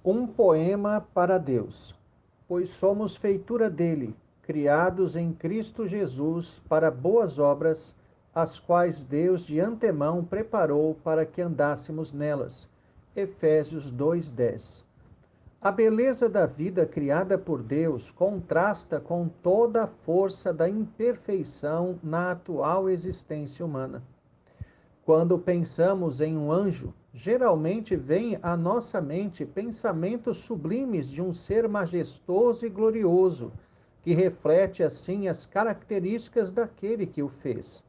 Um poema para Deus. Pois somos feitura dele, criados em Cristo Jesus para boas obras, as quais Deus de antemão preparou para que andássemos nelas. Efésios 2:10. A beleza da vida criada por Deus contrasta com toda a força da imperfeição na atual existência humana. Quando pensamos em um anjo, geralmente vem à nossa mente pensamentos sublimes de um ser majestoso e glorioso, que reflete assim as características daquele que o fez.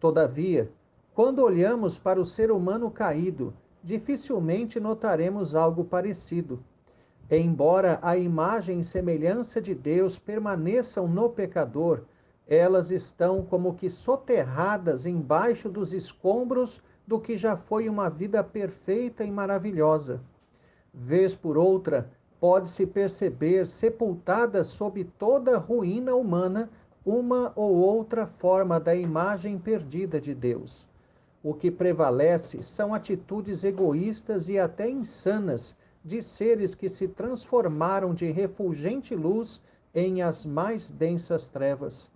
Todavia, quando olhamos para o ser humano caído, dificilmente notaremos algo parecido. Embora a imagem e semelhança de Deus permaneçam no pecador, elas estão como que soterradas embaixo dos escombros do que já foi uma vida perfeita e maravilhosa. Vez por outra, pode-se perceber sepultada sob toda a ruína humana uma ou outra forma da imagem perdida de Deus. O que prevalece são atitudes egoístas e até insanas de seres que se transformaram de refulgente luz em as mais densas trevas.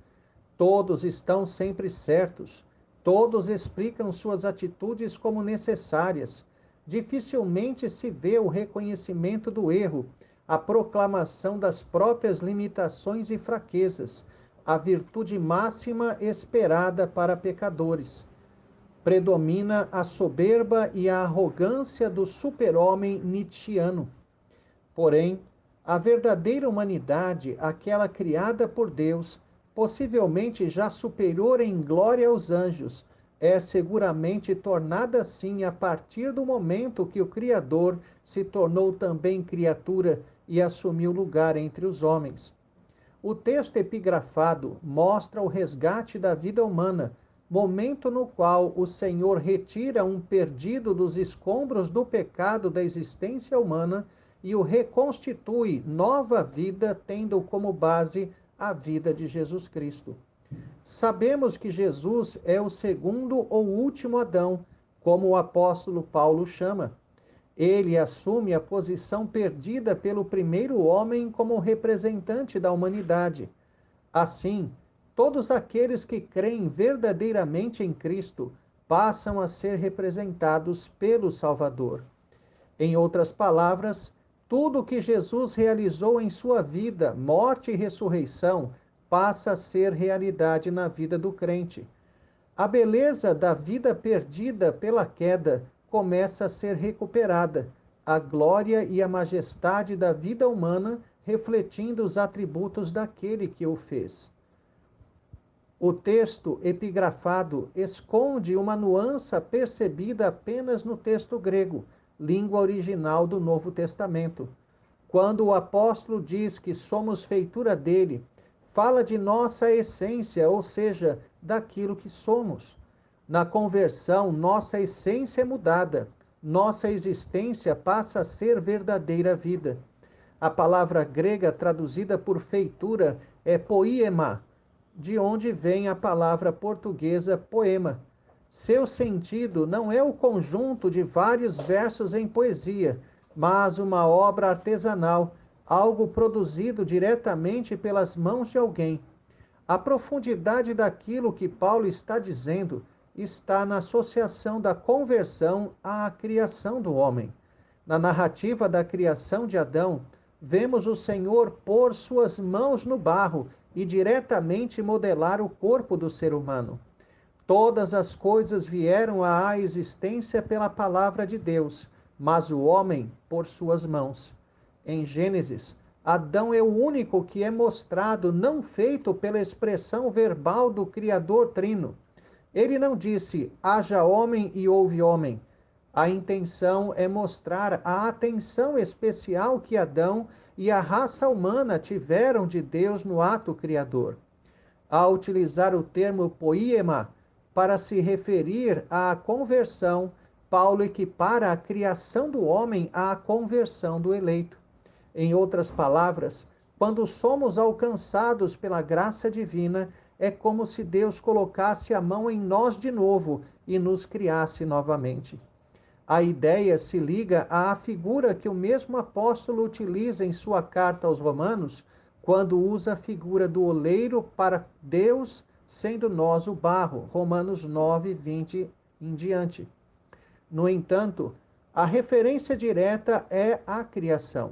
Todos estão sempre certos, todos explicam suas atitudes como necessárias. Dificilmente se vê o reconhecimento do erro, a proclamação das próprias limitações e fraquezas, a virtude máxima esperada para pecadores. Predomina a soberba e a arrogância do super-homem nietzschiano. Porém, a verdadeira humanidade, aquela criada por Deus, possivelmente já superior em glória aos anjos, é seguramente tornada assim a partir do momento que o Criador se tornou também criatura e assumiu lugar entre os homens. O texto epigrafado mostra o resgate da vida humana, momento no qual o Senhor retira um perdido dos escombros do pecado da existência humana e o reconstitui nova vida, tendo como base a vida de Jesus Cristo. Sabemos que Jesus é o segundo ou último Adão, como o apóstolo Paulo chama. Ele assume a posição perdida pelo primeiro homem como representante da humanidade. Assim, todos aqueles que creem verdadeiramente em Cristo passam a ser representados pelo Salvador. Em outras palavras, tudo o que Jesus realizou em sua vida, morte e ressurreição, passa a ser realidade na vida do crente. A beleza da vida perdida pela queda começa a ser recuperada, a glória e a majestade da vida humana refletindo os atributos daquele que o fez. O texto epigrafado esconde uma nuance percebida apenas no texto grego, língua original do Novo Testamento. Quando o apóstolo diz que somos feitura dele, fala de nossa essência, ou seja, daquilo que somos. Na conversão, nossa essência é mudada, nossa existência passa a ser verdadeira vida. A palavra grega traduzida por feitura é poiema, de onde vem a palavra portuguesa poema. Seu sentido não é o conjunto de vários versos em poesia, mas uma obra artesanal, algo produzido diretamente pelas mãos de alguém. A profundidade daquilo que Paulo está dizendo está na associação da conversão à criação do homem. Na narrativa da criação de Adão, vemos o Senhor pôr suas mãos no barro e diretamente modelar o corpo do ser humano. Todas as coisas vieram à existência pela palavra de Deus, mas o homem por suas mãos. Em Gênesis, Adão é o único que é mostrado não feito pela expressão verbal do Criador Trino. Ele não disse, haja homem e houve homem. A intenção é mostrar a atenção especial que Adão e a raça humana tiveram de Deus no ato criador. Ao utilizar o termo poiema para se referir à conversão, Paulo equipara a criação do homem à conversão do eleito. Em outras palavras, quando somos alcançados pela graça divina, é como se Deus colocasse a mão em nós de novo e nos criasse novamente. A ideia se liga à figura que o mesmo apóstolo utiliza em sua carta aos Romanos, quando usa a figura do oleiro para Deus, sendo nós o barro. Romanos 9, 20 em diante. No entanto, a referência direta é a criação.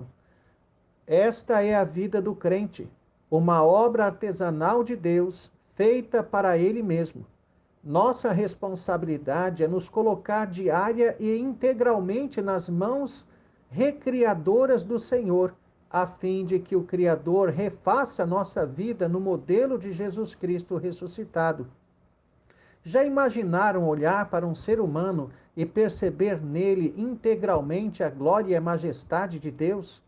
Esta é a vida do crente, uma obra artesanal de Deus, feita para Ele mesmo. Nossa responsabilidade é nos colocar diária e integralmente nas mãos recriadoras do Senhor, a fim de que o Criador refaça nossa vida no modelo de Jesus Cristo ressuscitado. Já imaginaram olhar para um ser humano e perceber nele integralmente a glória e a majestade de Deus?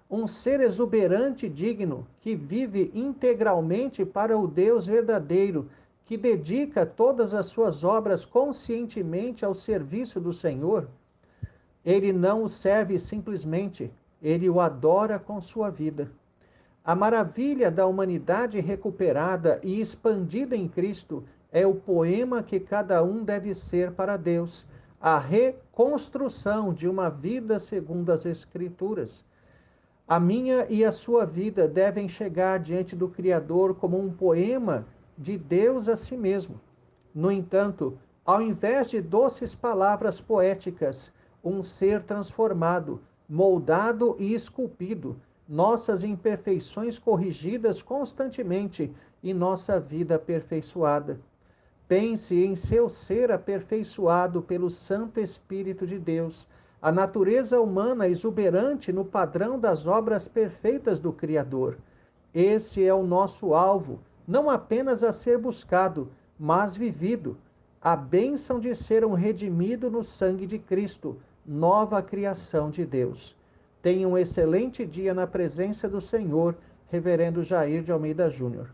Um ser exuberante e digno, que vive integralmente para o Deus verdadeiro, que dedica todas as suas obras conscientemente ao serviço do Senhor. Ele não o serve simplesmente, ele o adora com sua vida. A maravilha da humanidade recuperada e expandida em Cristo é o poema que cada um deve ser para Deus, a reconstrução de uma vida segundo as Escrituras. A minha e a sua vida devem chegar diante do Criador como um poema de Deus a si mesmo. No entanto, ao invés de doces palavras poéticas, um ser transformado, moldado e esculpido, nossas imperfeições corrigidas constantemente e nossa vida aperfeiçoada. Pense em seu ser aperfeiçoado pelo Santo Espírito de Deus, a natureza humana exuberante no padrão das obras perfeitas do Criador. Esse é o nosso alvo, não apenas a ser buscado, mas vivido. A bênção de ser um redimido no sangue de Cristo, nova criação de Deus. Tenha um excelente dia na presença do Senhor, Reverendo Jair de Almeida Júnior.